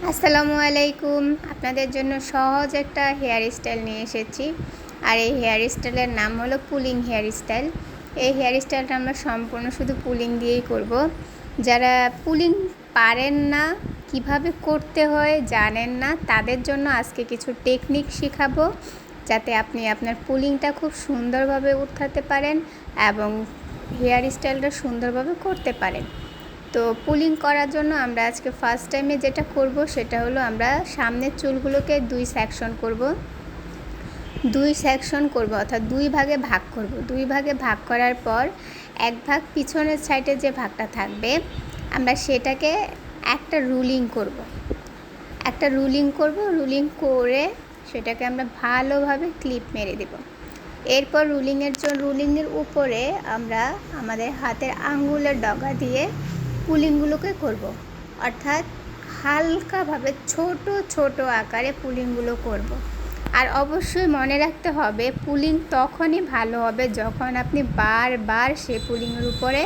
আসসালামু আলাইকুম। আপনাদের জন্য সহজ একটা হেয়ার স্টাইল নিয়ে এসেছি। আর এই হেয়ার স্টাইলের নাম হলো পুলিং হেয়ার স্টাইল। এই হেয়ার স্টাইলটা আমরা সম্পূর্ণ শুধু পুলিং দিয়েই করব। যারা পুলিং পারেন না, কিভাবে করতে হয় জানেন না, তাদের জন্য আজকে কিছু টেকনিক শেখাবো, যাতে আপনি আপনার পুলিংটা খুব সুন্দরভাবে উঠাতে পারেন এবং হেয়ার স্টাইলটা সুন্দরভাবে করতে পারেন। তো পুলিং করার জন্য আমরা আজকে ফার্স্ট টাইমে যেটা করব সেটা হলো আমরা সামনের চুলগুলোকে দুই সেকশন করব, অর্থাৎ দুই ভাগে ভাগ করব। দুই ভাগে ভাগ করার পর এক ভাগ পিছনের সাইডে যে ভাগটা থাকবে আমরা সেটাকে একটা রুলিং রুলিং করে সেটাকে আমরা ভালোভাবে ক্লিপ মেরে দেব। এরপর রুলিংয়ের উপরে আমরা আমাদের হাতের আঙ্গুলের ডগা দিয়ে পুলিংগুলোকে করব, অর্থাৎ হালকাভাবে ছোট ছোট আকারে পুলিংগুলো করব। আর অবশ্যই মনে রাখতে হবে পুলিং তখনই ভালো হবে যখন আপনি বারবার সে পুলিংয়ের উপরে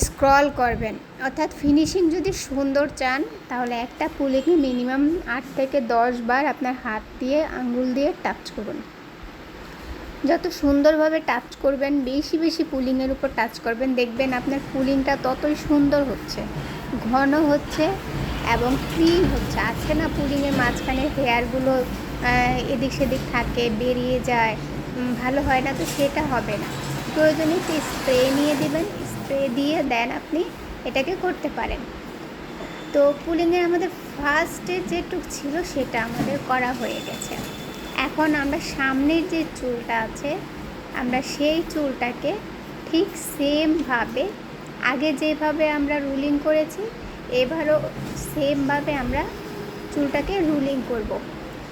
স্ক্রল করবেন। অর্থাৎ ফিনিশিং যদি সুন্দর চান তাহলে একটা পুলিংয়ে মিনিমাম 8 থেকে 10 বার আপনার হাত দিয়ে আঙ্গুল দিয়ে টাচ করুন। যত সুন্দরভাবে টাচ করবেন, বেশি বেশি পুলিংয়ের উপর টাচ করবেন, দেখবেন আপনার পুলিংটা ততই সুন্দর হচ্ছে, ঘন হচ্ছে এবং ক্লিন হচ্ছে। আজকে না পুলিংয়ের মাঝখানে হেয়ারগুলো এদিক সেদিক থাকে, বেরিয়ে যায়, ভালো হয় না, তো সেটা হবে না। প্রয়োজনে একটু স্প্রে নিয়ে দিবেন, স্প্রে দিয়ে দেন আপনি এটাকে করতে পারেন। তো পুলিংয়ের আমাদের ফার্স্টে যেটুক ছিল সেটা আমাদের করা হয়ে গেছে। এখন আমরা সামনের যে চুলটা আছে আমরা সেই চুলটাকে ঠিক সেমভাবে আগে যেভাবে আমরা রুলিং করেছি এবারও সেমভাবে আমরা চুলটাকে রুলিং করব।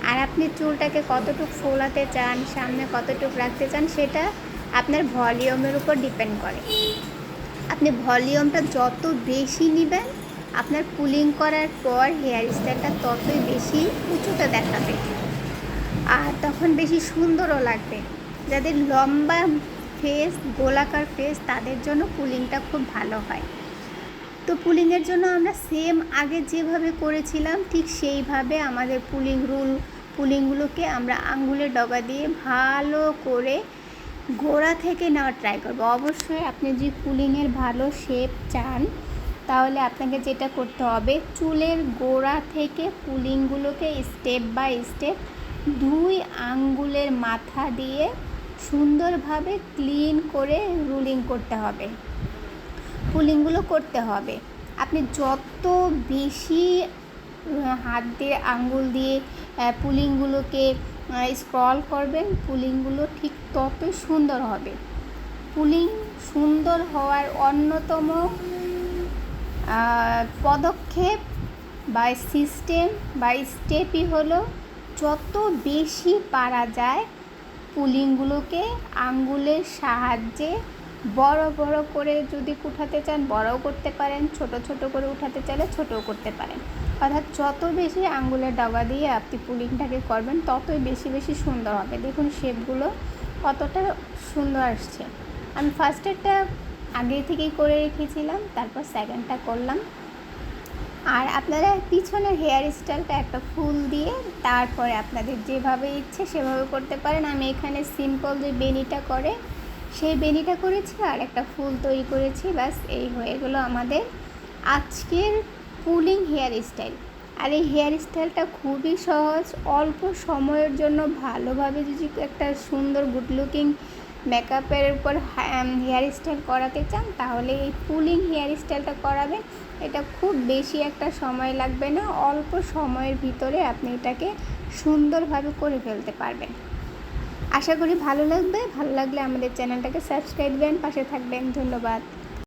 আর আপনি চুলটাকে কতটুকু ফোলাতে চান, সামনে কতটুকু রাখতে চান, সেটা আপনার ভলিউমের উপর ডিপেন্ড করে। আপনি ভলিউমটা যত বেশি নেবেন আপনার পুলিং করার পর হেয়ার স্টাইলটা ততই বেশি উঁচুতে দেখাবে আর তখন বেশি সুন্দরও লাগবে। যাদের লম্বা ফেস, গোলাকার ফেস, তাদের জন্য পুলিংটা খুব ভালো হয়। তো পুলিংয়ের জন্য আমরা সেম আগে যেভাবে করেছিলাম ঠিক সেইভাবে আমাদের পুলিংগুলোকে আমরা আঙ্গুলের ডগা দিয়ে ভালো করে গোড়া থেকে নেওয়ার ট্রাই করব। অবশ্যই আপনি যদি পুলিংয়ের ভালো শেপ চান তাহলে আপনাকে যেটা করতে হবে, চুলের গোড়া থেকে পুলিংগুলোকে স্টেপ বাই স্টেপ দুই আঙ্গুলের মাথা দিয়ে সুন্দরভাবে ক্লিন করে রুলিং করতে হবে, পুলিংগুলো করতে হবে। আপনি যত বেশি হাত দিয়ে আঙ্গুল দিয়ে পুলিংগুলোকে স্ক্রল করবেন পুলিংগুলো ঠিক ততই সুন্দর হবে। পুলিং সুন্দর হওয়ার অন্যতম পদক্ষেপ বা সিস্টেম বা স্টেপই হলো যত বেশি পারা যায় পুলিংগুলোকে আঙ্গুলের সাহায্যে বড় বড় করে যদি উঠাতে চান বড়ও করতে পারেন, ছোট ছোট করে উঠাতে চাইলে ছোটও করতে পারেন। অর্থাৎ যত বেশি আঙ্গুলের ডগা দিয়ে আপনি পুলিংটাকে করবেন ততই বেশি বেশি সুন্দর হবে। দেখুন শেপগুলো কতটা সুন্দর আসছে। আমি ফার্স্টেরটা আগে থেকেই করে রেখেছিলাম, তারপর সেকেন্ডটা করলাম। আর আপনারা পিছনের হেয়ার স্টাইলটা একটা ফুল দিয়ে তারপরে আপনাদের যেভাবে ইচ্ছে সেভাবে করতে পারেন। আমি এখানে সিম্পল যে বেনিটা করে সেই বেনিটা করেছি আর একটা ফুল তৈরি করেছি, ব্যাস এই হয়ে গেলো আমাদের আজকের পুলিং হেয়ার স্টাইল। আর এই হেয়ার স্টাইলটা খুবই সহজ, অল্প সময়ের জন্য ভালোভাবে যদি একটা সুন্দর গুড লুকিং মেকআপের উপর হেয়ার স্টাইল করাতে চান তাহলে এই পুলিং হেয়ার স্টাইলটা করাবেন। এটা খুব বেশি একটা সময় লাগবে না, অল্প সময়ের ভিতরে আপনি এটাকে সুন্দরভাবে করে ফেলতে পারবেন। আশা করি ভালো লাগবে। ভালো লাগলে আমাদের চ্যানেলটাকে সাবস্ক্রাইব দেন, পাশে থাকবেন। ধন্যবাদ।